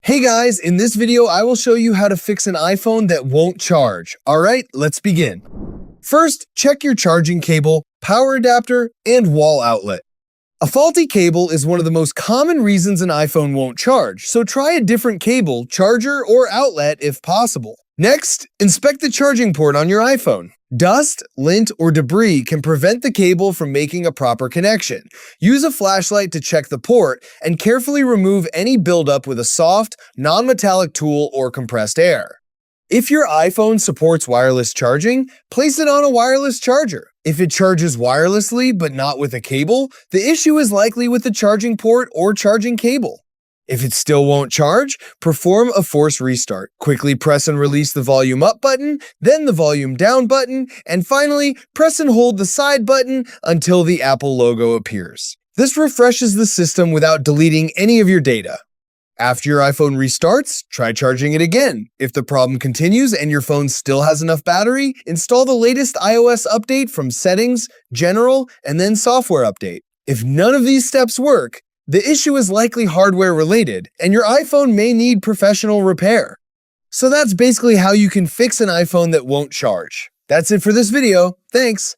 Hey guys, in this video I will show you how to fix an iPhone that won't charge. Alright, let's begin. First, check your charging cable, power adapter, and wall outlet. A faulty cable is one of the most common reasons an iPhone won't charge, so try a different cable, charger, or outlet if possible. Next, inspect the charging port on your iPhone. Dust, lint, or debris can prevent the cable from making a proper connection. Use a flashlight to check the port and carefully remove any buildup with a soft, non-metallic tool or compressed air. If your iPhone supports wireless charging, place it on a wireless charger. If it charges wirelessly but not with a cable, the issue is likely with the charging port or charging cable. If it still won't charge, perform a force restart. Quickly press and release the volume up button, then the volume down button, and finally, press and hold the side button until the Apple logo appears. This refreshes the system without deleting any of your data. After your iPhone restarts, try charging it again. If the problem continues and your phone still has enough battery, install the latest iOS update from Settings, General, and then Software Update. If none of these steps work, the issue is likely hardware related, and your iPhone may need professional repair. So that's basically how you can fix an iPhone that won't charge. That's it for this video. Thanks.